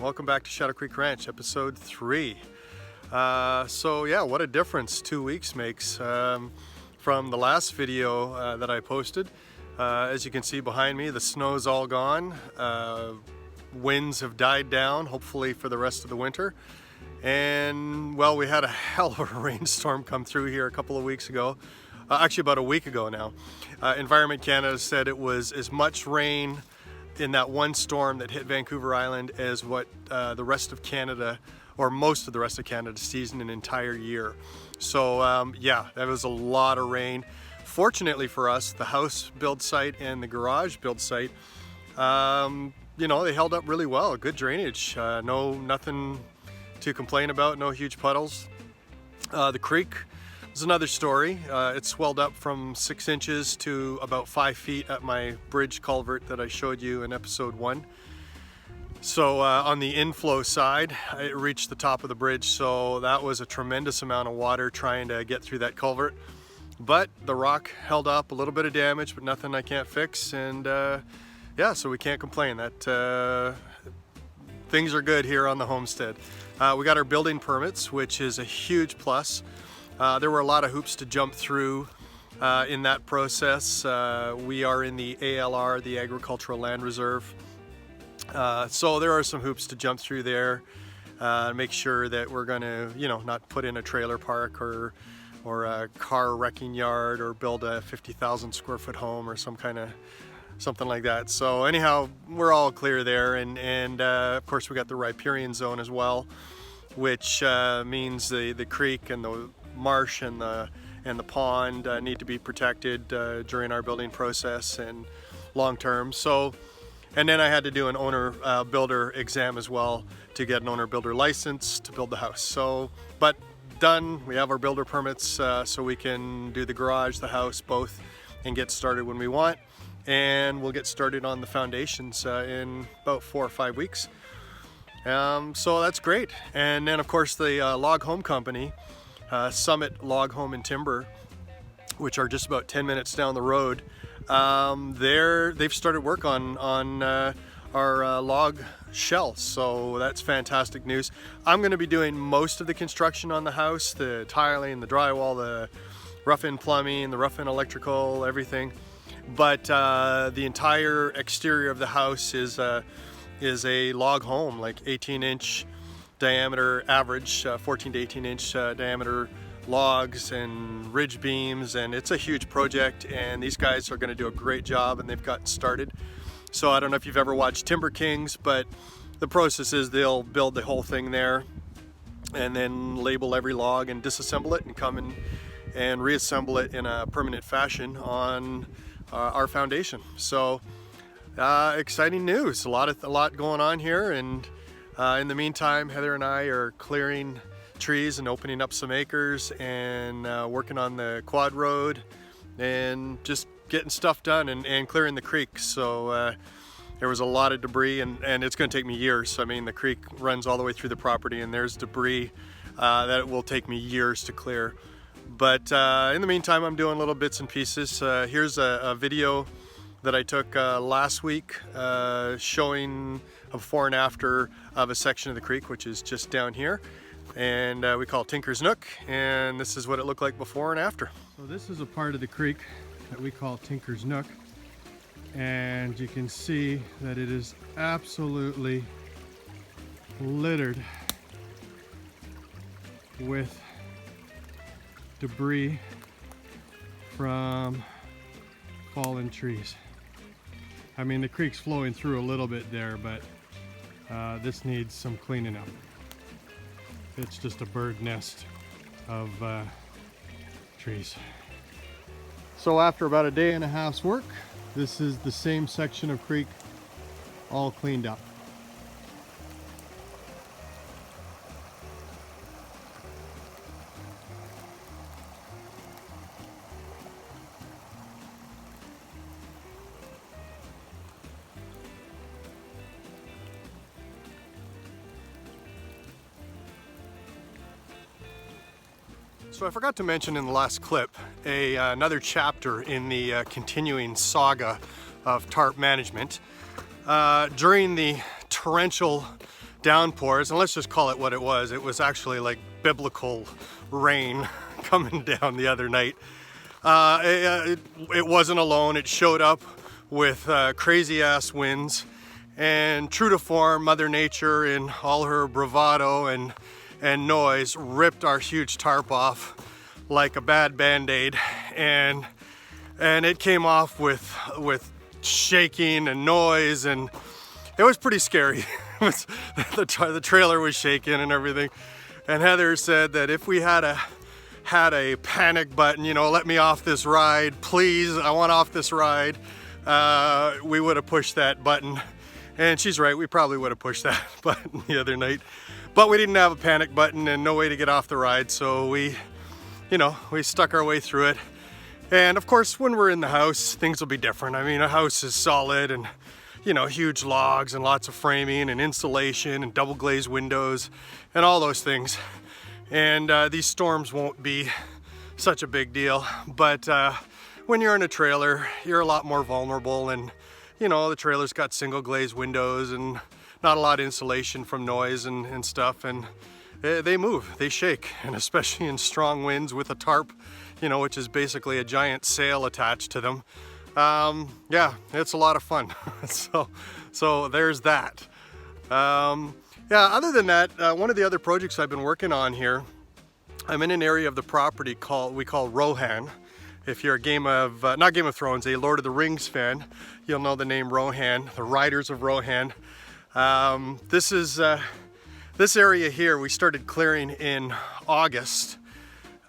Welcome back to Shadow Creek Ranch, episode 3. So yeah, what a difference 2 weeks makes from the last video that I posted. As you can see behind me, the snow's all gone. Winds have died down, hopefully for the rest of the winter. And well, we had a hell of a rainstorm come through here a couple of weeks ago. Actually about a week ago now. Environment Canada said it was as much rain in that one storm that hit Vancouver Island as what the rest of Canada, or most of the rest of Canada, sees in an entire year. So yeah, that was a lot of rain. Fortunately for us, the house build site and the garage build site, you know, they held up really well. Good drainage, nothing to complain about, no huge puddles. The creek is another story. It swelled up from 6 inches to about 5 feet at my bridge culvert that I showed you in episode 1. So on the inflow side, it reached the top of the bridge, so that was a tremendous amount of water trying to get through that culvert. But the rock held up, a little bit of damage, but nothing I can't fix, and yeah, so we can't complain. That things are good here on the homestead. We got our building permits, which is a huge plus. There were a lot of hoops to jump through in that process. We are in the ALR, the Agricultural Land Reserve. So there are some hoops to jump through there. Make sure that we're going to, you know, not put in a trailer park or a car wrecking yard or build a 50,000 square foot home or something like that. So anyhow, we're all clear there, and of course we got the riparian zone as well, which means the creek and the marsh and the pond need to be protected during our building process and long term. So, and then I had to do an owner builder exam as well to get an owner builder license to build the house. So, but done. We have our builder permits, so we can do the garage, the house, both, and get started when we want. And we'll get started on the foundations in about 4 or 5 weeks. So that's great. And then of course the log home company, Summit Log Home and Timber, which are just about 10 minutes down the road, they've started work on our log shells, so that's fantastic news. I'm going to be doing most of the construction on the house, the tiling, the drywall, the rough-in plumbing, the rough-in electrical, everything. But the entire exterior of the house is a log home, like 18-inch diameter average, 14 to 18 inch diameter logs and ridge beams, and it's a huge project, and these guys are going to do a great job, and they've gotten started. So I don't know if you've ever watched Timber Kings, but the process is they'll build the whole thing there and then label every log and disassemble it and come in and reassemble it in a permanent fashion on our foundation. So exciting news, a lot going on here. And in the meantime, Heather and I are clearing trees and opening up some acres and working on the quad road and just getting stuff done and clearing the creek. So there was a lot of debris, and it's going to take me years. I mean, the creek runs all the way through the property, and there's debris that will take me years to clear. But in the meantime, I'm doing little bits and pieces. Here's a video that I took last week showing a before and after of a section of the creek, which is just down here, and we call Tinker's Nook, and this is what it looked like before and after. So this is a part of the creek that we call Tinker's Nook, and you can see that it is absolutely littered with debris from fallen trees. I mean, the creek's flowing through a little bit there, but this needs some cleaning up. It's just a bird nest of trees. So after about a day and a half's work, this is the same section of creek all cleaned up. So I forgot to mention in the last clip another chapter in the continuing saga of tarp management. During the torrential downpours, and let's just call it what it was. It was actually like biblical rain coming down the other night. It wasn't alone. It showed up with crazy ass winds, and true to form, Mother Nature in all her bravado and noise ripped our huge tarp off like a bad band-aid, and it came off with shaking and noise, and it was pretty scary. The trailer was shaking and everything, and Heather said that if we had a panic button, you know, let me off this ride, please, I want off this ride, we would have pushed that button. And she's right, we probably would have pushed that button the other night, but we didn't have a panic button and no way to get off the ride, so we stuck our way through it. And of course, when we're in the house, things will be different. I mean, a house is solid and, you know, huge logs and lots of framing and insulation and double glazed windows and all those things. And these storms won't be such a big deal. But when you're in a trailer, you're a lot more vulnerable, and, you know, the trailer's got single glazed windows and not a lot of insulation from noise and stuff. And they move, they shake, and especially in strong winds with a tarp, you know, which is basically a giant sail attached to them. Yeah, it's a lot of fun. so there's that. Yeah, other than that, one of the other projects I've been working on here, I'm in an area of the property we call Rohan. If you're a not Game of Thrones, a Lord of the Rings fan, you'll know the name Rohan, the Riders of Rohan. This area here we started clearing in August,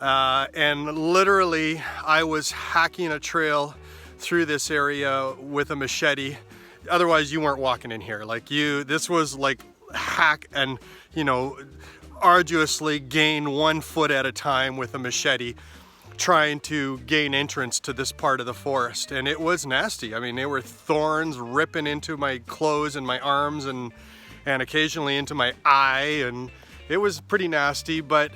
and literally I was hacking a trail through this area with a machete. Otherwise you weren't walking in here. This was like hack and, you know, arduously gain 1 foot at a time with a machete, trying to gain entrance to this part of the forest. And it was nasty. I mean, there were thorns ripping into my clothes and my arms and occasionally into my eye, and it was pretty nasty. But,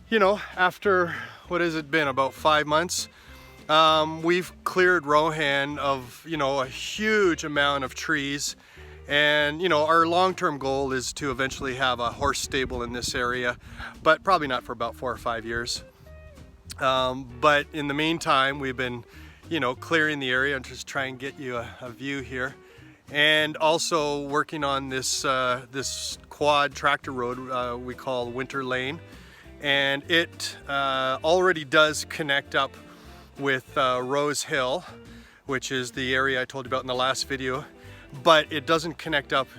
you know, after, what has it been, about 5 months, we've cleared Rohan of, you know, a huge amount of trees. And, you know, our long-term goal is to eventually have a horse stable in this area, but probably not for about 4 or 5 years. But in the meantime, we've been, you know, clearing the area and just try and get you a view here. And also working on this quad tractor road we call Winter Lane. And it already does connect up with Rose Hill, which is the area I told you about in the last video. But it doesn't connect up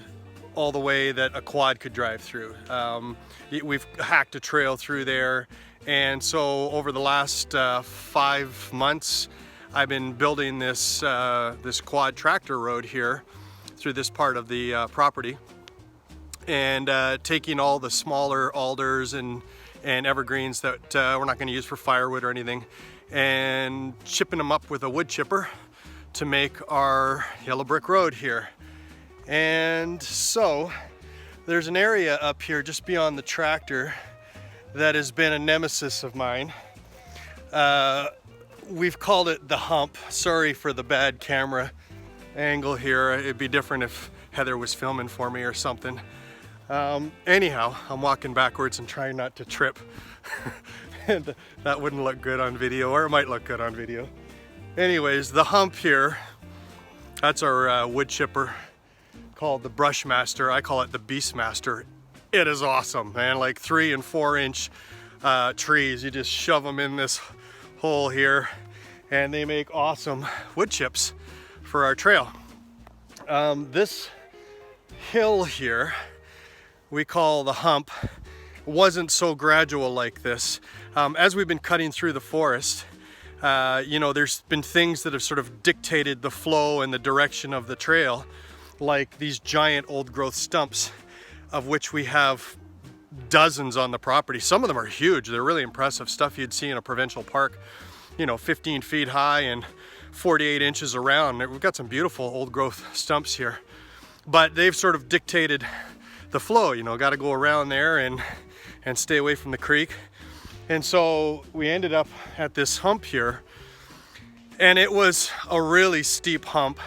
all the way that a quad could drive through. We've hacked a trail through there, and so over the last 5 months, I've been building this quad tractor road here through this part of the property, and taking all the smaller alders and evergreens that we're not going to use for firewood or anything, and chipping them up with a wood chipper to make our yellow brick road here. And so there's an area up here just beyond the tractor that has been a nemesis of mine. We've called it the hump. Sorry for the bad camera angle here. It'd be different if Heather was filming for me or something. Anyhow, I'm walking backwards and trying not to trip. And that wouldn't look good on video, or it might look good on video. Anyways, the hump here, that's our wood chipper called the Brushmaster. I call it the Beastmaster. It is awesome, man. Like 3 and 4 inch trees, you just shove them in this hole here and they make awesome wood chips for our trail. This hill here we call the hump wasn't so gradual like this. As we've been cutting through the forest, you know, there's been things that have sort of dictated the flow and the direction of the trail, like these giant old growth stumps, of which we have dozens on the property. Some of them are huge. They're really impressive stuff you'd see in a provincial park, you know, 15 feet high and 48 inches around. We've got some beautiful old growth stumps here, but they've sort of dictated the flow, you know, got to go around there and stay away from the creek. And so we ended up at this hump here, and it was a really steep hump,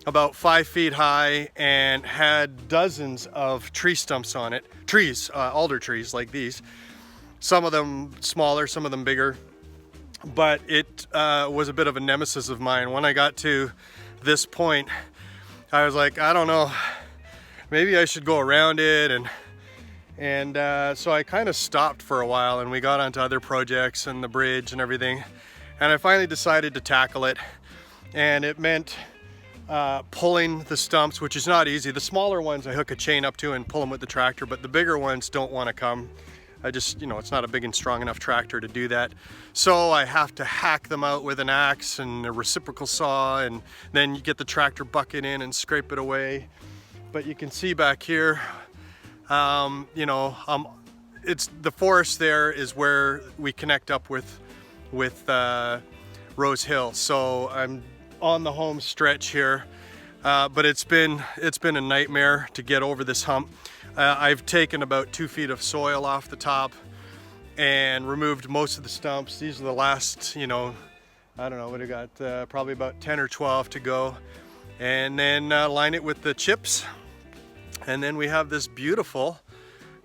about 5 feet high and had dozens of tree stumps on it. Trees, alder trees like these. Some of them smaller, some of them bigger. But it was a bit of a nemesis of mine. When I got to this point, I was like, I don't know, maybe I should go around it, and so I kind of stopped for a while, and we got onto other projects and the bridge and everything, and I finally decided to tackle it. And it meant pulling the stumps, which is not easy. The smaller ones I hook a chain up to and pull them with the tractor, but the bigger ones don't want to come. I just, you know, it's not a big and strong enough tractor to do that. So I have to hack them out with an axe and a reciprocal saw, and then you get the tractor bucket in and scrape it away. But you can see back here, you know, it's the forest there is where we connect up with Rose Hill. So I'm on the home stretch here, but it's been a nightmare to get over this hump. I've taken about 2 feet of soil off the top and removed most of the stumps. These are the last, you know, I don't know what I got, probably about 10 or 12 to go, and then line it with the chips, and then we have this beautiful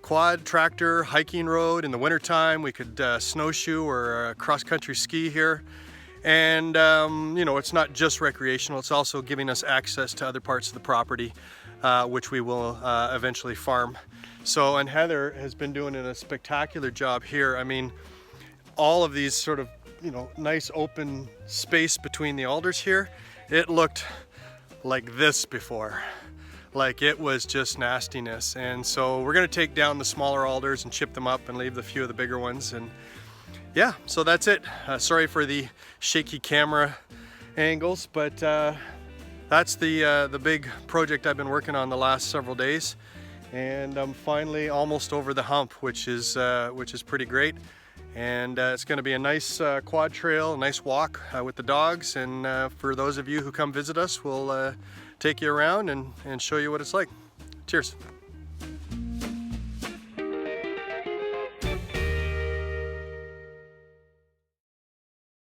quad tractor hiking road. In the wintertime we could snowshoe or cross-country ski here. And you know, it's not just recreational, it's also giving us access to other parts of the property, which we will eventually farm. So, and Heather has been doing a spectacular job here. I mean, all of these sort of, you know, nice open space between the alders here, it looked like this before. Like it was just nastiness. And so we're gonna take down the smaller alders and chip them up and leave the few of the bigger ones. And yeah, so that's it. Sorry for the shaky camera angles, but that's the big project I've been working on the last several days, and I'm finally almost over the hump, which is pretty great. And it's going to be a nice quad trail, a nice walk with the dogs, and for those of you who come visit us, we'll take you around and show you what it's like. Cheers.